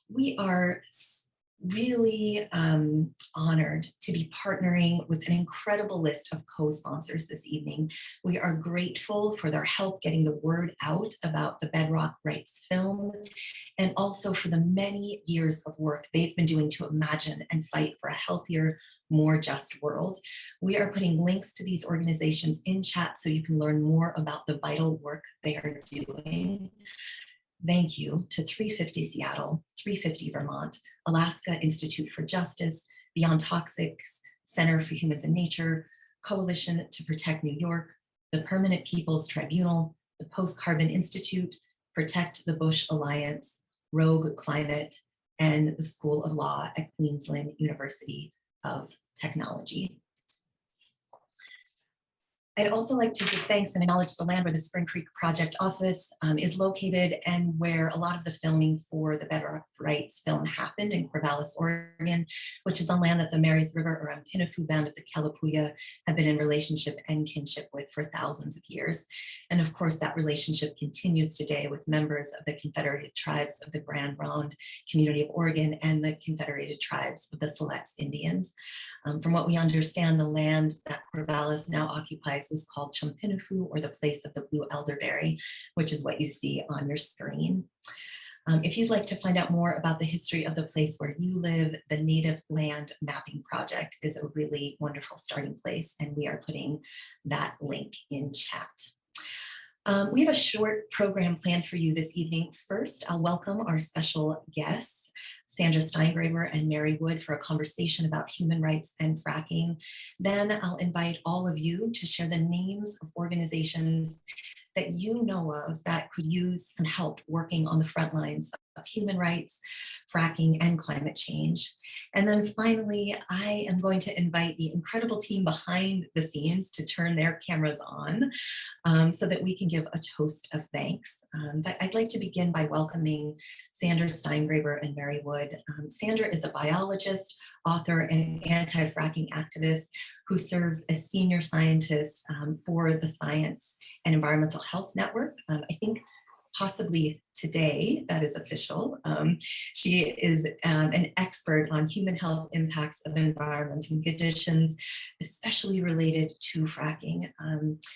We are really honored to be partnering with an incredible list of co-sponsors this evening. We are grateful for their help getting the word out about the Bedrock Rights film, and also for the many years of work they've been doing to imagine and fight for a healthier, more just world. We are putting links to these organizations in chat so you can learn more about the vital work they are doing. Thank you to 350 Seattle, 350 Vermont, Alaska Institute for Justice, Beyond Toxics, Center for Humans and Nature, Coalition to Protect New York, the Permanent Peoples Tribunal, the Post-Carbon Institute, Protect the Bush Alliance, Rogue Climate, and the School of Law at Queensland University of Technology. I'd also like to give thanks and acknowledge the land where the Spring Creek Project office is located, and where a lot of the filming for the Bedrock Rights film happened in Corvallis, Oregon, which is on land that the Marys River or Ampinifu Band of the Kalapuya have been in relationship and kinship with for thousands of years. And of course, that relationship continues today with members of the Confederated Tribes of the Grand Ronde Community of Oregon and the Confederated Tribes of the Siletz Indians. From what we understand, the land that Corvallis now occupies was called Chumpinifu, or the place of the blue elderberry, which is what you see on your screen. If you'd like to find out more about the history of the place where you live, the Native Land Mapping Project is a really wonderful starting place, and we are putting that link in chat. We have a short program planned for you this evening. First, I'll welcome our special guests, Sandra Steingraber and Mary Wood, for a conversation about human rights and fracking. Then I'll invite all of you to share the names of organizations that you know of that could use some help working on the front lines of human rights, fracking, and climate change. And then finally, I am going to invite the incredible team behind the scenes to turn their cameras on so that we can give a toast of thanks. But I'd like to begin by welcoming Sandra Steingraber and Mary Wood. Sandra is a biologist, author, and anti-fracking activist who serves as senior scientist for the Science and Environmental Health Network. I think possibly today, that is official. She is an expert on human health impacts of environmental conditions, especially related to fracking.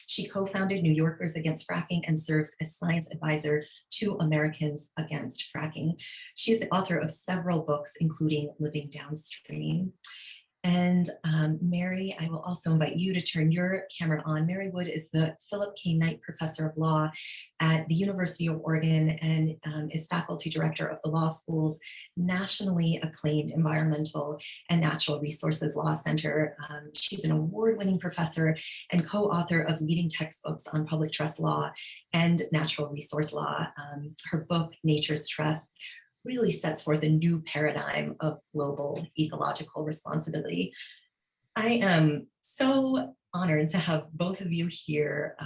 She co-founded New Yorkers Against Fracking and serves as science advisor to Americans Against Fracking. She is the author of several books, including Living Downstream. And Mary, I will also invite you to turn your camera on. Mary Wood is the Philip K. Knight Professor of Law at the University of Oregon and is faculty director of the law school's nationally acclaimed Environmental and Natural Resources Law Center. She's an award-winning professor and co-author of leading textbooks on public trust law and natural resource law. Her book, Nature's Trust, really sets forth a new paradigm of global ecological responsibility. I am so honored to have both of you here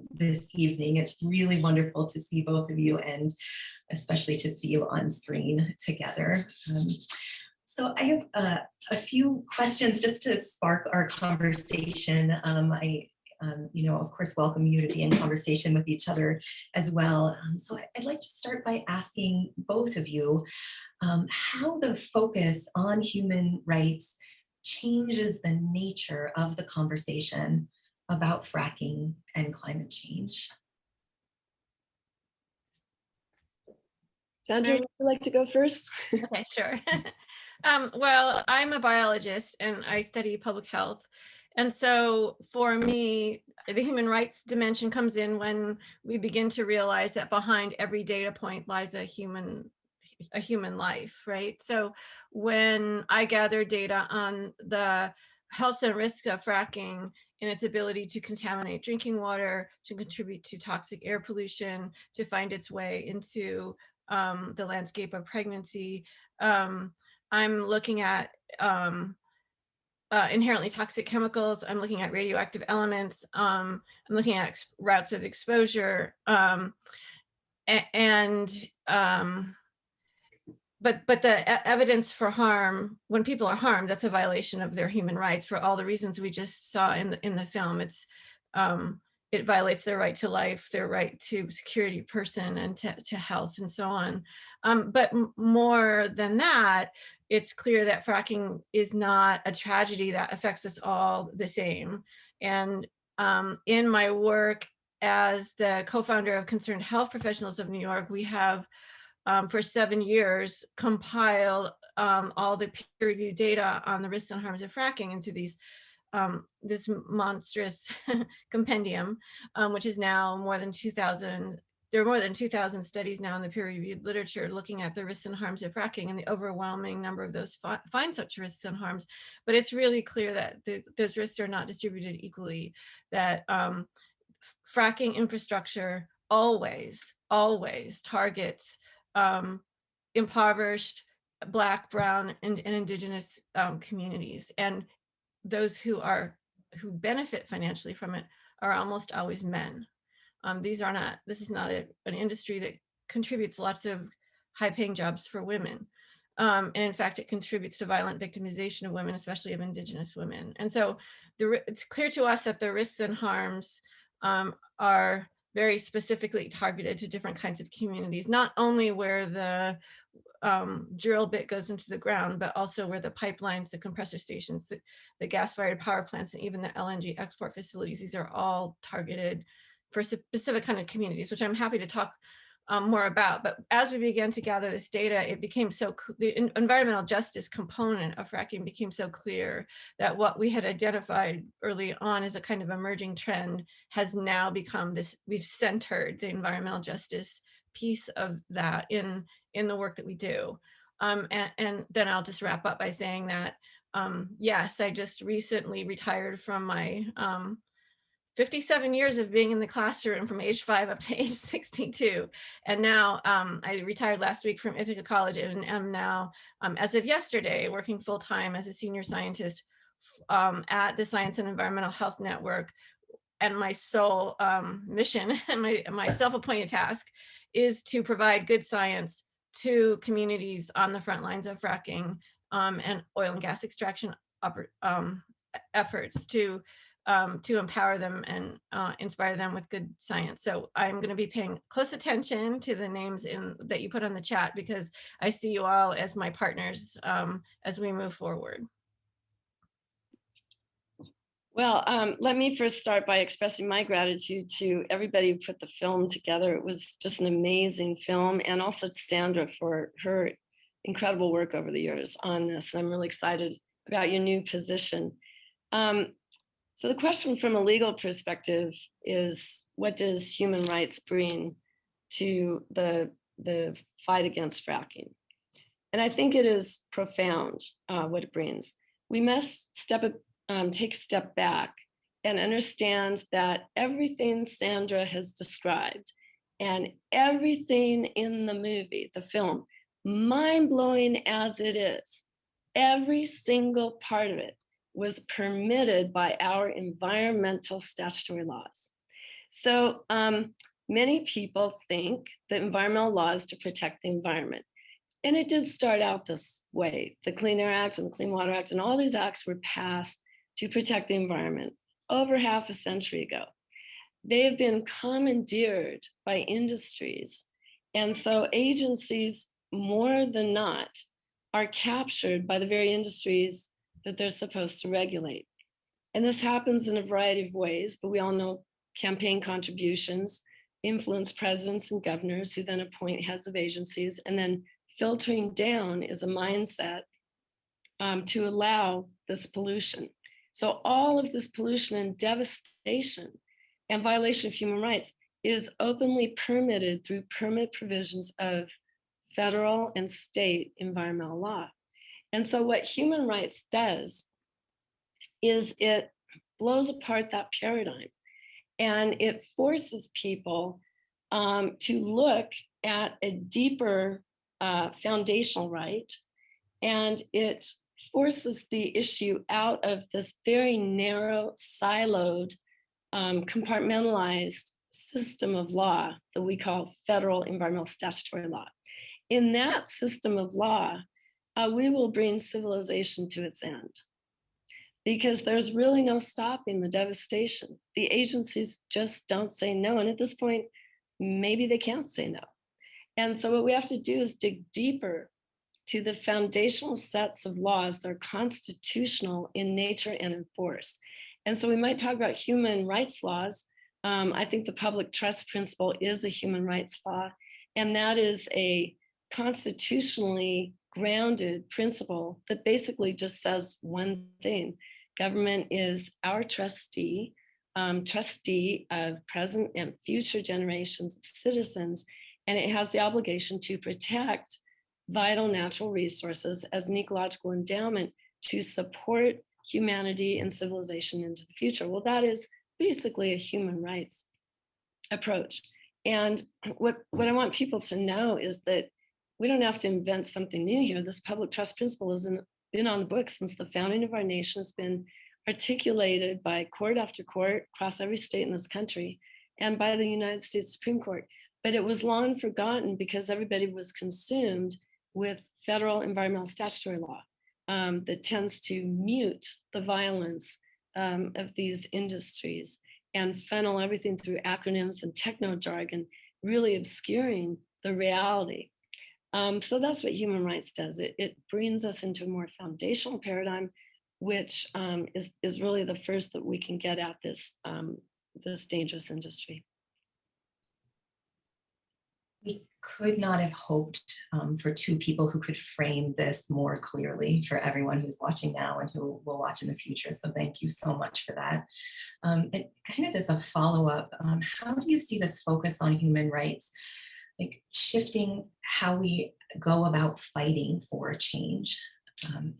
this evening. It's really wonderful to see both of you, and especially to see you on screen together. So I have a few questions just to spark our conversation. Of course, welcome you to be in conversation with each other as well. So I'd like to start by asking both of you how the focus on human rights changes the nature of the conversation about fracking and climate change. Sandra, would you like to go first? Okay, sure. Well, I'm a biologist and I study public health. And so for me, the human rights dimension comes in when we begin to realize that behind every data point lies a human life, right? So when I gather data on the health and risks of fracking and its ability to contaminate drinking water, to contribute to toxic air pollution, to find its way into the landscape of pregnancy, I'm looking at inherently toxic chemicals. I'm looking at radioactive elements. I'm looking at routes of exposure, but the evidence for harm, when people are harmed, that's a violation of their human rights for all the reasons we just saw in the film. it violates their right to life, their right to security of person, and to health, and so on. But more than that, it's clear that fracking is not a tragedy that affects us all the same. And in my work as the co-founder of Concerned Health Professionals of New York, we have for 7 years compiled all the peer-reviewed data on the risks and harms of fracking into this monstrous compendium, which is now more than 2,000. There are more than 2,000 studies now in the peer-reviewed literature looking at the risks and harms of fracking, and the overwhelming number of those find such risks and harms. But it's really clear that those risks are not distributed equally, that fracking infrastructure always targets impoverished Black, Brown, and Indigenous communities. And those who benefit financially from it are almost always men. This is not an industry that contributes lots of high-paying jobs for women. And in fact, it contributes to violent victimization of women, especially of Indigenous women. And so it's clear to us that the risks and harms are very specifically targeted to different kinds of communities, not only where the drill bit goes into the ground, but also where the pipelines, the compressor stations, the gas-fired power plants, and even the LNG export facilities, these are all targeted for specific kind of communities, which I'm happy to talk more about. But as we began to gather this data, it became the environmental justice component of fracking became so clear that what we had identified early on as a kind of emerging trend has now become this. We've centered the environmental justice piece of that in the work that we do. And then I'll just wrap up by saying that, yes, I just recently retired from my 57 years of being in the classroom from age 5 up to age 62. And now I retired last week from Ithaca College and am now, as of yesterday, working full-time as a senior scientist at the Science and Environmental Health Network. And my sole mission and my self-appointed task is to provide good science to communities on the front lines of fracking and oil and gas extraction efforts to empower them and inspire them with good science. So I'm going to be paying close attention to the names that you put on the chat, because I see you all as my partners as we move forward. Well, let me first start by expressing my gratitude to everybody who put the film together. It was just an amazing film, and also to Sandra for her incredible work over the years on this. I'm really excited about your new position. So the question from a legal perspective is, what does human rights bring to the fight against fracking? And I think it is profound what it brings. We must take a step back and understand that everything Sandra has described and everything in the movie, the film, mind-blowing as it is, every single part of it was permitted by our environmental statutory laws. So many people think that environmental laws to protect the environment. And it did start out this way. The Clean Air Act and the Clean Water Act and all these acts were passed to protect the environment over half a century ago. They have been commandeered by industries. And so agencies, more than not, are captured by the very industries that they're supposed to regulate. And this happens in a variety of ways, but we all know campaign contributions influence presidents and governors, who then appoint heads of agencies, and then filtering down is a mindset to allow this pollution. So all of this pollution and devastation and violation of human rights is openly permitted through permit provisions of federal and state environmental law. And so what human rights does is it blows apart that paradigm, and it forces people to look at a deeper foundational right, and it forces the issue out of this very narrow, siloed, compartmentalized system of law that we call federal environmental statutory law. In that system of law, we will bring civilization to its end. because there's really no stopping the devastation. The agencies just don't say no. And at this point, maybe they can't say no. And so what we have to do is dig deeper to the foundational sets of laws that are constitutional in nature and in force. And so we might talk about human rights laws. I think the public trust principle is a human rights law, and that is a constitutionally grounded principle that basically just says one thing. Government is our trustee, trustee of present and future generations of citizens, and it has the obligation to protect vital natural resources as an ecological endowment to support humanity and civilization into the future. Well, that is basically a human rights approach. And what I want people to know is that we don't have to invent something new here. This public trust principle has been on the books since the founding of our nation. It's been articulated by court after court across every state in this country and by the United States Supreme Court. But it was long forgotten because everybody was consumed with federal environmental statutory law that tends to mute the violence of these industries and funnel everything through acronyms and techno jargon, really obscuring the reality. So that's what human rights does. It brings us into a more foundational paradigm, which is really the first that we can get at this, this dangerous industry. We could not have hoped for two people who could frame this more clearly for everyone who's watching now and who will watch in the future. So thank you so much for that. It kind of as a follow-up, how do you see this focus on human rights like shifting how we go about fighting for change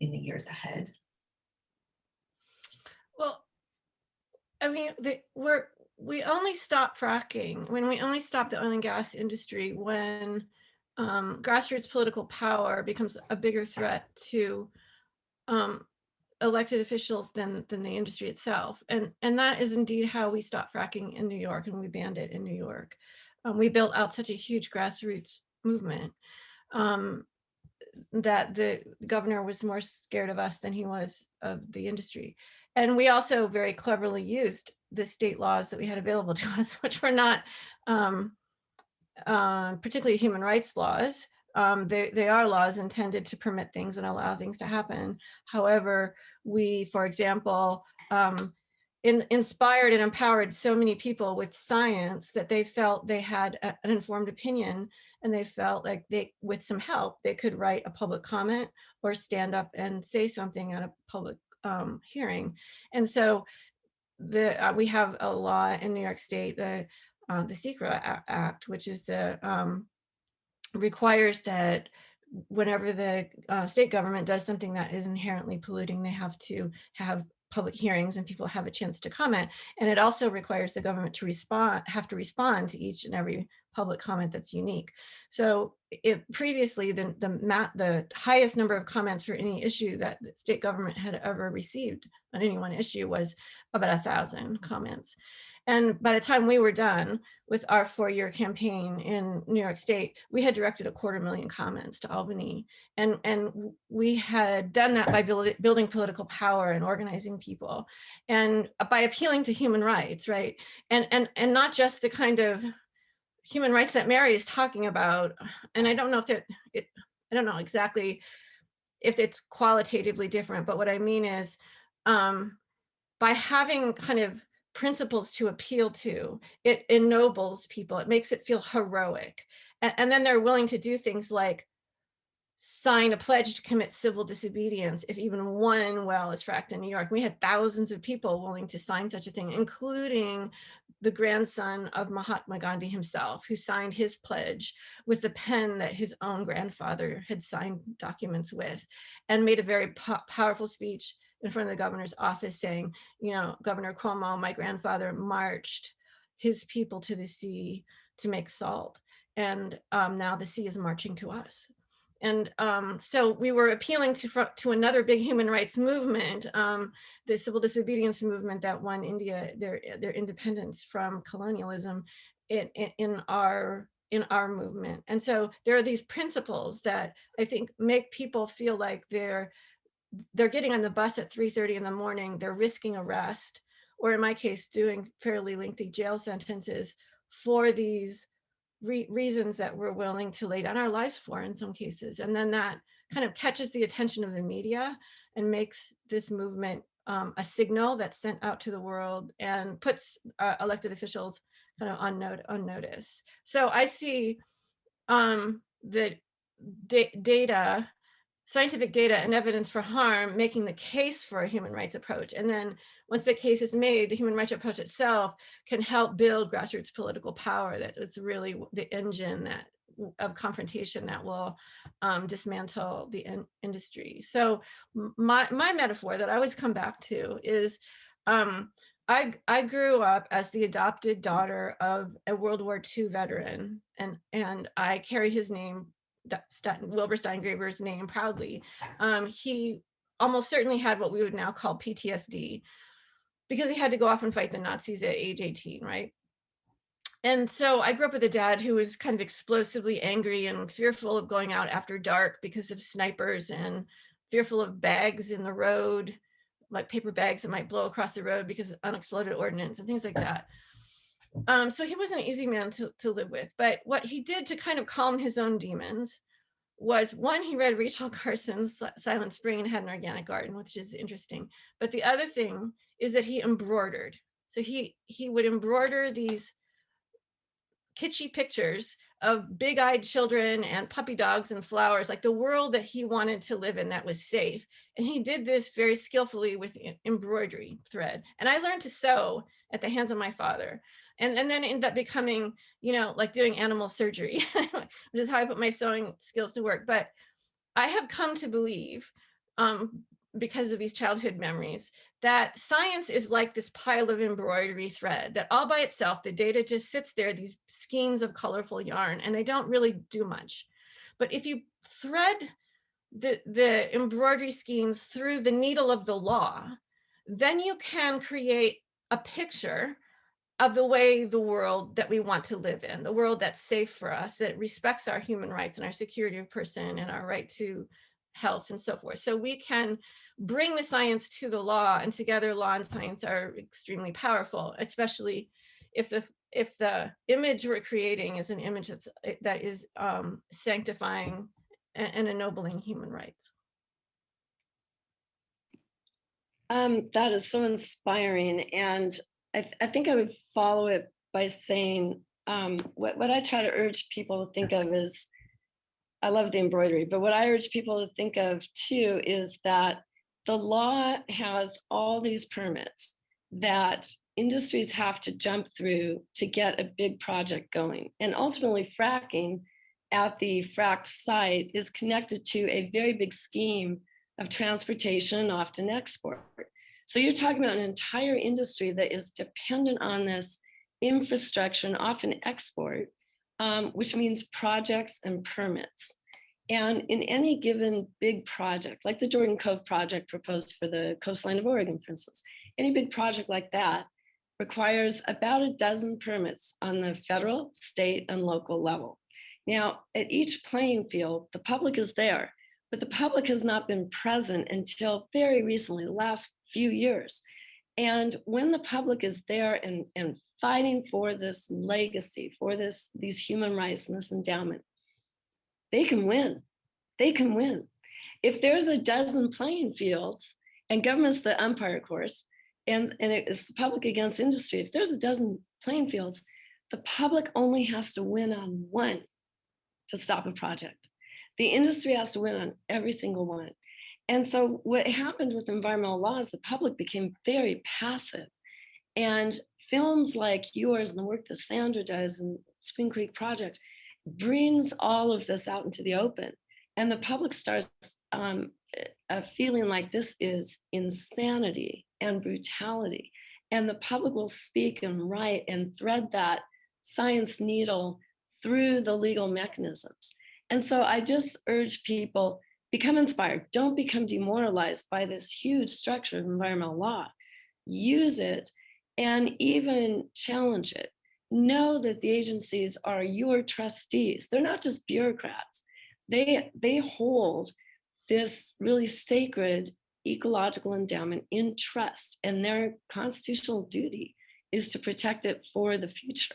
in the years ahead? Well, I mean, we only stop fracking when we only stop the oil and gas industry when grassroots political power becomes a bigger threat to elected officials than the industry itself. And that is indeed how we stopped fracking in New York, and we banned it in New York. We built out such a huge grassroots movement that the governor was more scared of us than he was of the industry. And we also very cleverly used the state laws that we had available to us, which were not particularly human rights laws. They are laws intended to permit things and allow things to happen. However, we, for example, inspired and empowered so many people with science that they felt they had an informed opinion, and they felt like with some help, they could write a public comment or stand up and say something at a public hearing. And so we have a law in New York State, the SECRA Act, which is requires that whenever the state government does something that is inherently polluting, they have to have public hearings and people have a chance to comment. And it also requires the government to have to respond to each and every public comment that's unique. So previously, the highest number of comments for any issue that the state government had ever received on any one issue was about 1,000 comments. And by the time we were done with our 4-year campaign in New York State, we had directed 250,000 comments to Albany. And we had done that by building political power and organizing people, and by appealing to human rights, right? And not just the kind of human rights that Mary is talking about. And I don't know if I don't know exactly if it's qualitatively different, but what I mean is by having kind of principles to appeal to, it ennobles people. It makes it feel heroic. And then they're willing to do things like sign a pledge to commit civil disobedience if even one well is fracked in New York. We had thousands of people willing to sign such a thing, including the grandson of Mahatma Gandhi himself, who signed his pledge with the pen that his own grandfather had signed documents with, and made a very powerful speech in front of the governor's office saying, you know, Governor Cuomo, my grandfather marched his people to the sea to make salt. And now the sea is marching to us. And so we were appealing to another big human rights movement, the civil disobedience movement that won India their independence from colonialism in our movement. And so there are these principles that I think make people feel like they're they're getting on the bus at 3:30 in the morning, they're risking arrest, or in my case, doing fairly lengthy jail sentences for these reasons that we're willing to lay down our lives for in some cases. And then that kind of catches the attention of the media and makes this movement a signal that's sent out to the world and puts elected officials kind of on notice. So I see the data, scientific data and evidence for harm making the case for a human rights approach. And then once the case is made, the human rights approach itself can help build grassroots political power. That it's really the engine that of confrontation that will dismantle the industry. So my metaphor that I always come back to is I grew up as the adopted daughter of a World War II veteran, and I carry his name, Wilbur Steingraber's name, proudly. He almost certainly had what we would now call PTSD because he had to go off and fight the Nazis at age 18, right? And so I grew up with a dad who was kind of explosively angry and fearful of going out after dark because of snipers, and fearful of bags in the road, like paper bags that might blow across the road because of unexploded ordnance and things like that. So he wasn't an easy man to live with. But what he did to kind of calm his own demons was, one, he read Rachel Carson's Silent Spring and had an organic garden, which is interesting. But the other thing is that he embroidered. So he would embroider these kitschy pictures of big-eyed children and puppy dogs and flowers, like the world that he wanted to live in that was safe. And he did this very skillfully with embroidery thread. And I learned to sew at the hands of my father. And then ended up becoming, like doing animal surgery, which is how I put my sewing skills to work. But I have come to believe, because of these childhood memories, that science is like this pile of embroidery thread that all by itself, the data just sits there, these skeins of colorful yarn, and they don't really do much. But if you thread the embroidery skeins through the needle of the law, then you can create a picture of the way the world that we want to live in, the world that's safe for us, that respects our human rights and our security of person and our right to health and so forth. So we can bring the science to the law, and together law and science are extremely powerful, especially if the image we're creating is an image that is sanctifying and ennobling human rights. That is so inspiring. And I think I would follow it by saying, what I try to urge people to think of is, I love the embroidery, but what I urge people to think of too is that the law has all these permits that industries have to jump through to get a big project going. And ultimately, fracking at the fracked site is connected to a very big scheme of transportation and often export. So you're talking about an entire industry that is dependent on this infrastructure and often export, which means projects and permits. And in any given big project, like the Jordan Cove project proposed for the coastline of Oregon, for instance, any big project like that requires about a dozen permits on the federal, state, and local level. Now, at each playing field, the public is there, but the public has not been present until very recently, the last few years. And when the public is there and fighting for this legacy, for these human rights and this endowment, they can win. They can win. If there's a dozen playing fields, and government's the umpire, of course, and it's the public against industry, if there's a dozen playing fields, the public only has to win on one to stop a project. The industry has to win on every single one. And so what happened with environmental law is the public became very passive. And films like yours and the work that Sandra does and Spring Creek Project brings all of this out into the open. And the public starts feeling like this is insanity and brutality. And the public will speak and write and thread that science needle through the legal mechanisms. And so I just urge people, become inspired. Don't become demoralized by this huge structure of environmental law. Use it and even challenge it. Know that the agencies are your trustees. They're not just bureaucrats. They hold this really sacred ecological endowment in trust, and their constitutional duty is to protect it for the future.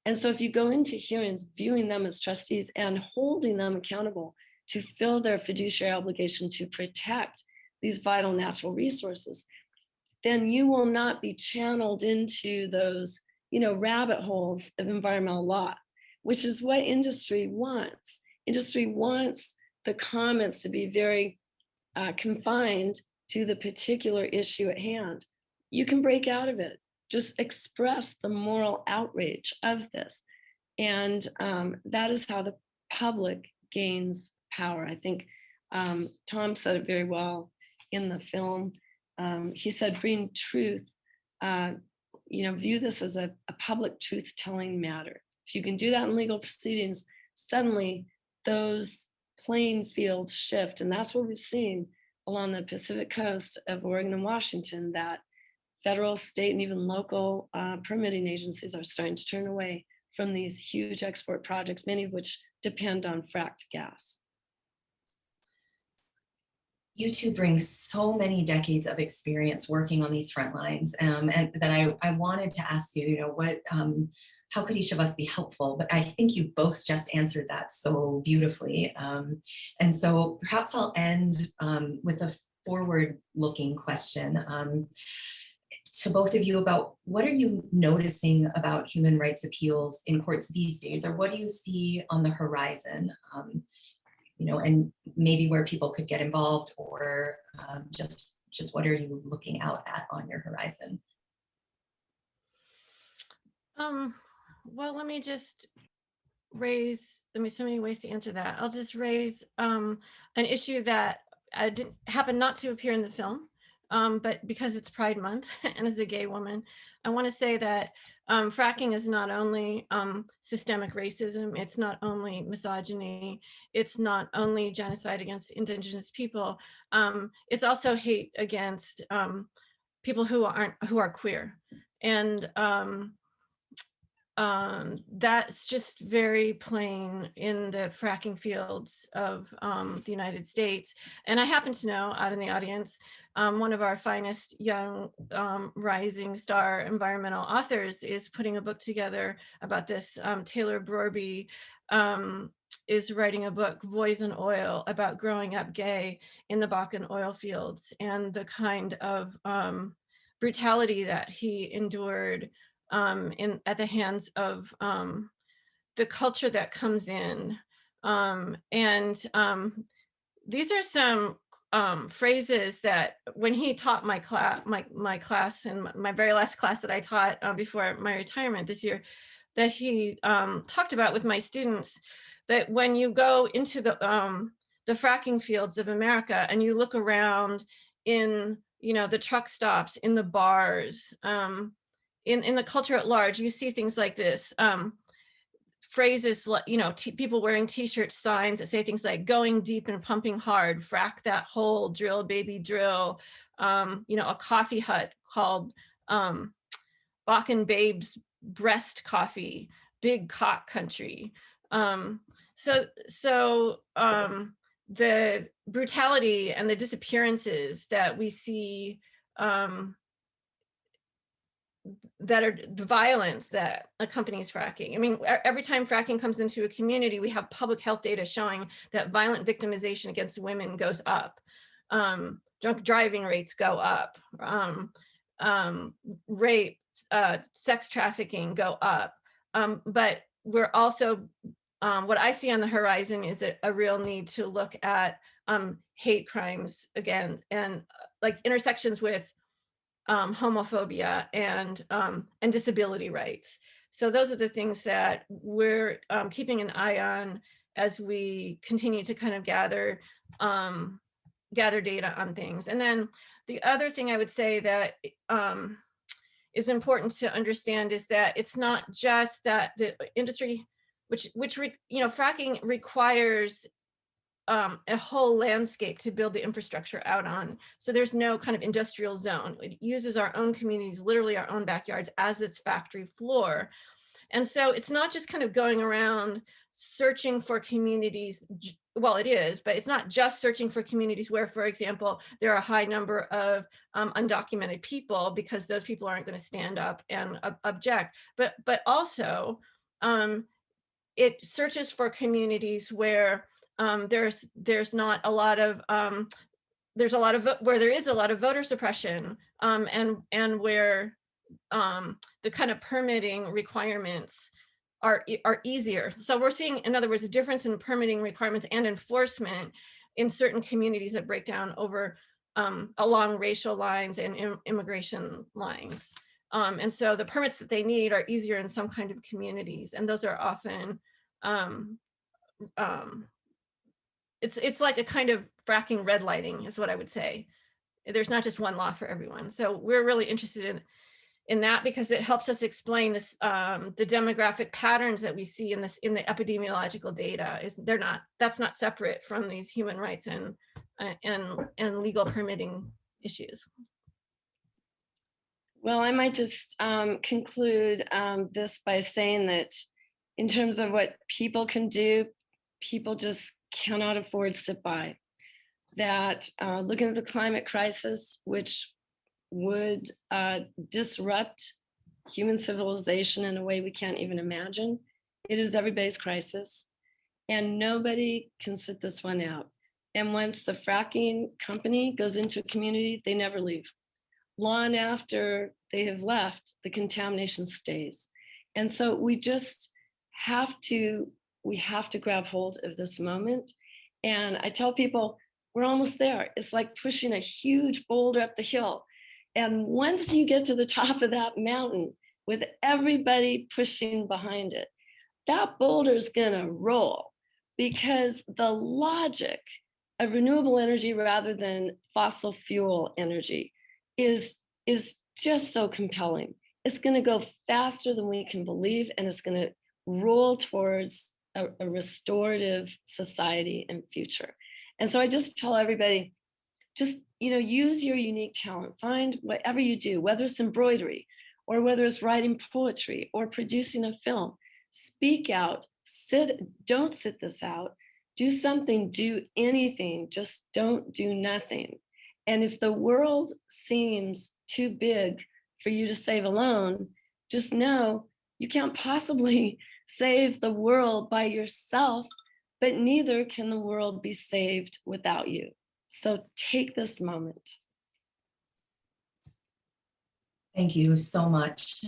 And so if you go into hearings viewing them as trustees and holding them accountable to fill their fiduciary obligation to protect these vital natural resources, then you will not be channeled into those, rabbit holes of environmental law, which is what industry wants. Industry wants the comments to be very confined to the particular issue at hand. You can break out of it. Just express the moral outrage of this. And that is how the public gains power. I think Tom said it very well in the film. He said, bring truth, view this as a public truth-telling matter. If you can do that in legal proceedings, suddenly those playing fields shift. And that's what we've seen along the Pacific coast of Oregon and Washington, that federal, state, and even local permitting agencies are starting to turn away from these huge export projects, many of which depend on fracked gas. You two bring so many decades of experience working on these front lines, and that I wanted to ask you, how could each of us be helpful? But I think you both just answered that so beautifully. And so perhaps I'll end with a forward-looking question to both of you about what are you noticing about human rights appeals in courts these days, or what do you see on the horizon? And maybe where people could get involved, or just what are you looking out at on your horizon? Well, let me just raise, so many ways to answer that. I'll just raise an issue that didn't happen not to appear in the film, but because it's Pride Month and as a gay woman, I want to say that fracking is not only systemic racism, it's not only misogyny, it's not only genocide against Indigenous people, it's also hate against people who are queer. And that's just very plain in the fracking fields of the United States. And I happen to know, out in the audience, one of our finest young rising star environmental authors is putting a book together about this. Taylor Brorby is writing a book, Boys and Oil, about growing up gay in the Bakken oil fields and the kind of brutality that he endured at the hands of the culture that comes in. These are some phrases that when he taught my class, and my very last class that I taught before my retirement this year, that he talked about with my students, that when you go into the fracking fields of America and you look around in the truck stops, in the bars, in the culture at large, you see things like this. Phrases like, people wearing t-shirt signs that say things like going deep and pumping hard, frack that hole, drill baby drill, a coffee hut called Bakken Babes Breast Coffee, big cock country. So the brutality and the disappearances that we see, that are the violence that accompanies fracking. I mean, every time fracking comes into a community, we have public health data showing that violent victimization against women goes up. Drunk driving rates go up. Rape, sex trafficking go up. But we're also, what I see on the horizon is a real need to look at hate crimes again, and like intersections with homophobia and disability rights. So those are the things that we're keeping an eye on as we continue to kind of gather data on things. And then the other thing I would say that is important to understand is that it's not just that the industry, which fracking requires a whole landscape to build the infrastructure out on. So there's no kind of industrial zone. It uses our own communities, literally our own backyards, as its factory floor. And so it's not just kind of going around searching for communities. Well, it is, but it's not just searching for communities where, for example, there are a high number of undocumented people, because those people aren't going to stand up and object. But also, it searches for communities where there's not a lot of where there is a lot of voter suppression, and where the kind of permitting requirements are easier. So we're seeing, in other words, a difference in permitting requirements and enforcement in certain communities that break down over along racial lines and immigration lines. And so the permits that they need are easier in some kind of communities, and those are often it's like a kind of fracking redlining is what I would say. There's not just one law for everyone. So we're really interested in that, because it helps us explain this, the demographic patterns that we see in the epidemiological data. That's not separate from these human rights and legal permitting issues. Well, I might just conclude this by saying that in terms of what people can do, people just cannot afford to sit by. That looking at the climate crisis, which would disrupt human civilization in a way we can't even imagine, it is everybody's crisis, and nobody can sit this one out. And once the fracking company goes into a community, they never leave. Long after they have left, the contamination stays. And so we just have to grab hold of this moment. And I tell people, we're almost there. It's like pushing a huge boulder up the hill. And once you get to the top of that mountain, with everybody pushing behind it, that boulder is gonna roll, because the logic of renewable energy rather than fossil fuel energy is just so compelling. It's gonna go faster than we can believe, and it's gonna roll towards a restorative society and future. And so I just tell everybody, just use your unique talent. Find whatever you do, whether it's embroidery, or whether it's writing poetry, or producing a film. Speak out. Don't sit this out. Do something, do anything, just don't do nothing. And if the world seems too big for you to save alone, just know you can't possibly save the world by yourself, but neither can the world be saved without you. So take this moment. Thank you so much.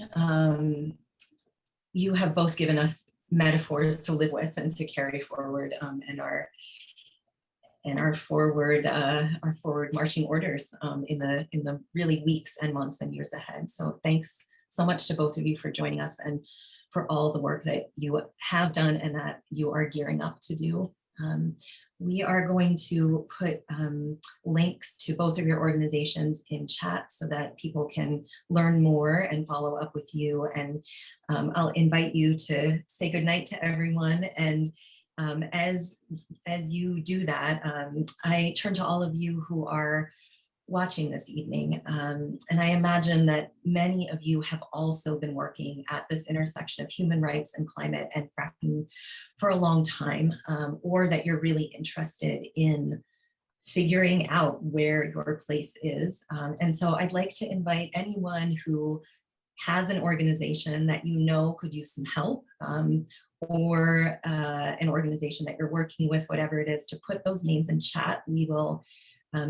You have both given us metaphors to live with and to carry forward in our forward marching orders in the really weeks and months and years ahead. So thanks so much to both of you for joining us and for all the work that you have done and that you are gearing up to do. We are going to put links to both of your organizations in chat so that people can learn more and follow up with you. And I'll invite you to say goodnight to everyone. And as you do that, I turn to all of you who are watching this evening. And I imagine that many of you have also been working at this intersection of human rights and climate and fracking for a long time, or that you're really interested in figuring out where your place is. And so I'd like to invite anyone who has an organization that could use some help, or an organization that you're working with, whatever it is, to put those names in chat. We will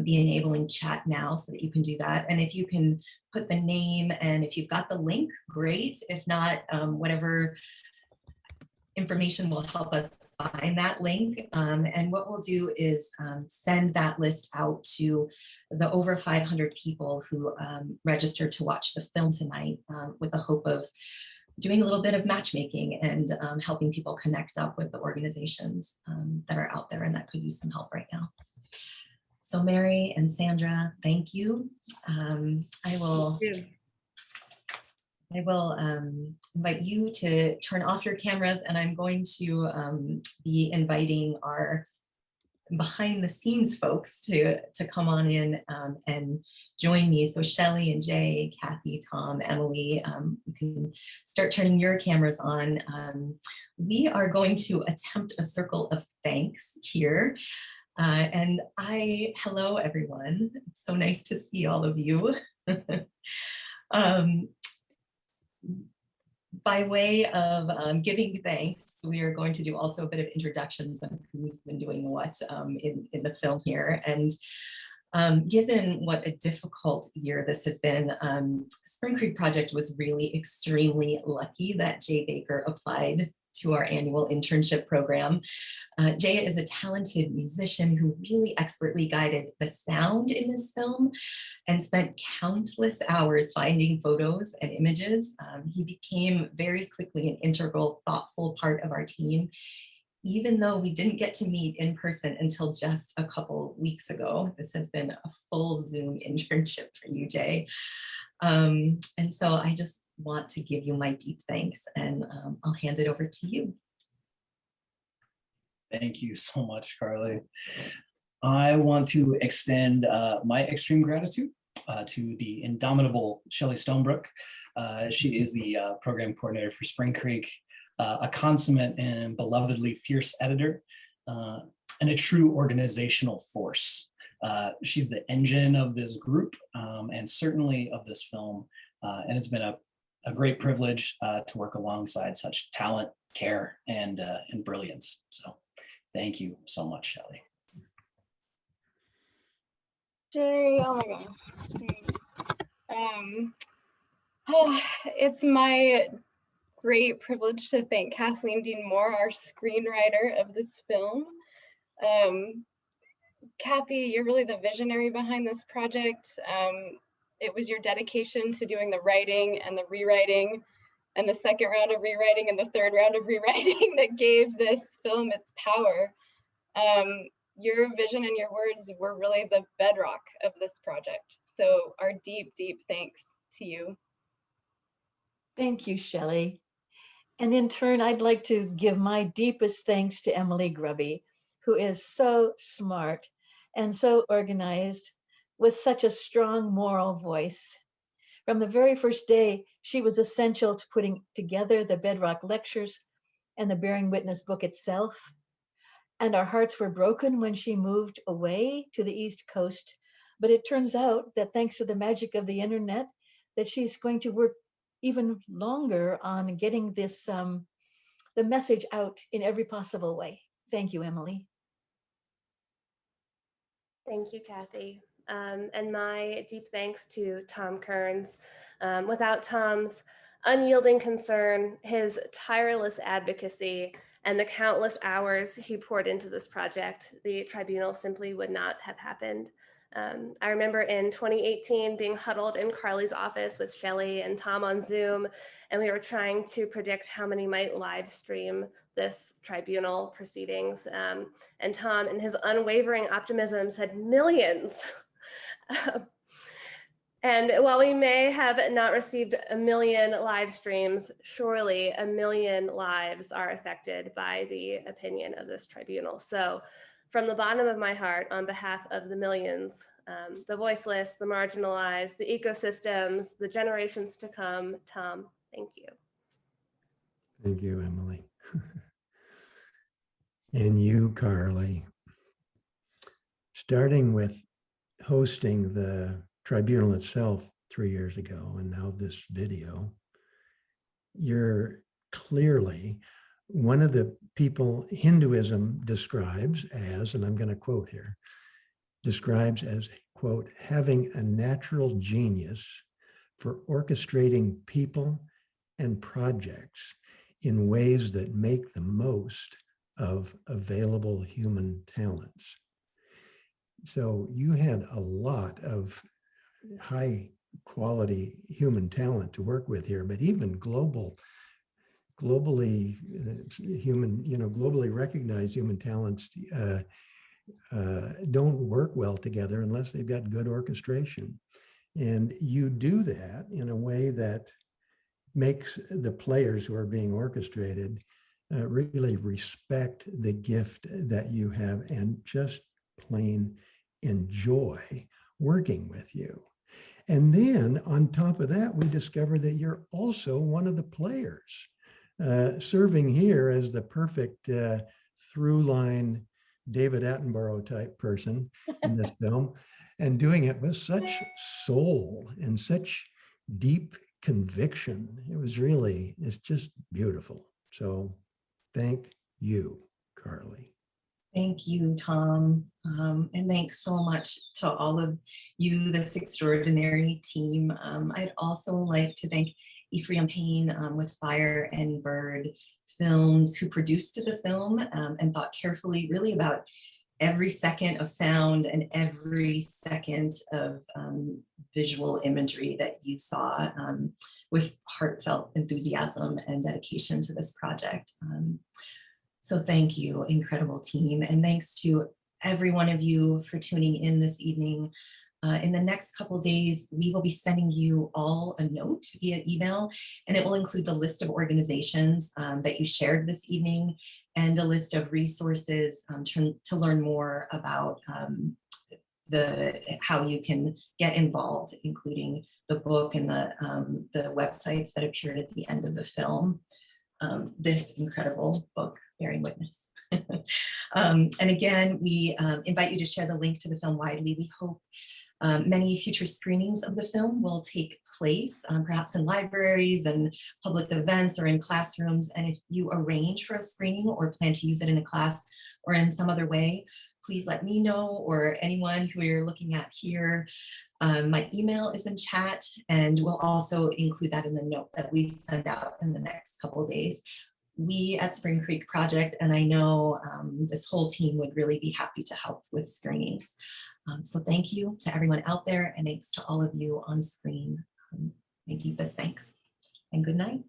be enabling chat now so that you can do that. And if you can put the name, and if you've got the link, great. If not, whatever information will help us find that link. And what we'll do is send that list out to the over 500 people who registered to watch the film tonight, with the hope of doing a little bit of matchmaking and helping people connect up with the organizations that are out there and that could use some help right now. So Mary and Sandra, thank you. I will invite you to turn off your cameras, and I'm going to be inviting our behind the scenes folks to come on in and join me. So Shelly and Jay, Kathy, Tom, Emily, you can start turning your cameras on. We are going to attempt a circle of thanks here. Hello everyone. It's so nice to see all of you. By way of giving thanks, we are going to do also a bit of introductions on who's been doing what in the film here. And given what a difficult year this has been, Spring Creek Project was really extremely lucky that Jay Baker applied to our annual internship program. Jay is a talented musician who really expertly guided the sound in this film and spent countless hours finding photos and images. He became very quickly an integral, thoughtful part of our team, even though we didn't get to meet in person until just a couple weeks ago. This has been a full Zoom internship for you, Jay. And so I just want to give you my deep thanks, and I'll hand it over to you. Thank you so much, Carly. I want to extend my extreme gratitude to the indomitable Shelly Stonebrook. She is the program coordinator for Spring Creek, a consummate and belovedly fierce editor, and a true organizational force. She's the engine of this group and certainly of this film. And it's been a great privilege to work alongside such talent, care, and brilliance. So thank you so much, Shelly. Jay, oh my gosh. It's my great privilege to thank Kathleen Dean Moore, our screenwriter of this film. Kathy, you're really the visionary behind this project. It was your dedication to doing the writing and the rewriting and the second round of rewriting and the third round of rewriting that gave this film its power. Your vision and your words were really the bedrock of this project. So our deep, deep thanks to you. Thank you, Shelly. And in turn, I'd like to give my deepest thanks to Emily Grubby, who is so smart and so organized with such a strong moral voice. From the very first day, she was essential to putting together the Bedrock lectures and the Bearing Witness book itself. And our hearts were broken when she moved away to the East Coast. But it turns out that thanks to the magic of the internet, that she's going to work even longer on getting this, the message out in every possible way. Thank you, Emily. Thank you, Kathy. And my deep thanks to Tom Kearns. Without Tom's unyielding concern, his tireless advocacy, and the countless hours he poured into this project, the tribunal simply would not have happened. I remember in 2018 being huddled in Carly's office with Shelly and Tom on Zoom, and we were trying to predict how many might live stream this tribunal proceedings. And Tom, in his unwavering optimism, said millions. And while we may have not received 1 million live streams, surely 1 million lives are affected by the opinion of this tribunal. So from the bottom of my heart, on behalf of the millions, the voiceless, the marginalized, the ecosystems, the generations to come, Tom, thank you. Thank you, Emily. And you, Carly. Starting with hosting the tribunal itself 3 years ago, and now this video, you're clearly one of the people Hinduism describes as, and I'm going to quote here, describes as, quote, having a natural genius for orchestrating people and projects in ways that make the most of available human talents. So you had a lot of high quality human talent to work with here, but even globally recognized human talents don't work well together unless they've got good orchestration. And you do that in a way that makes the players who are being orchestrated really respect the gift that you have and just plain enjoy working with you. And then on top of that, we discover that you're also one of the players, serving here as the perfect through line David Attenborough type person in this film, and doing it with such soul and such deep conviction. It's just beautiful. So thank you, Carly. Thank you, Tom. And thanks so much to all of you, this extraordinary team. I'd also like to thank Ephraim Payne with Fire and Bird Films, who produced the film and thought carefully really about every second of sound and every second of visual imagery that you saw, with heartfelt enthusiasm and dedication to this project. So thank you, incredible team. And thanks to every one of you for tuning in this evening. In the next couple days, we will be sending you all a note via email, and it will include the list of organizations that you shared this evening and a list of resources to learn more about how you can get involved, including the book and the websites that appeared at the end of the film. This incredible book, bearing witness. And again, we invite you to share the link to the film widely. We hope many future screenings of the film will take place, perhaps in libraries and public events or in classrooms. And if you arrange for a screening or plan to use it in a class or in some other way, please let me know, or anyone who you're looking at here. My email is in chat, and we'll also include that in the note that we send out in the next couple of days. We at Spring Creek Project, and I know this whole team would really be happy to help with screenings. So thank you to everyone out there, and thanks to all of you on screen. My deepest thanks, and good night.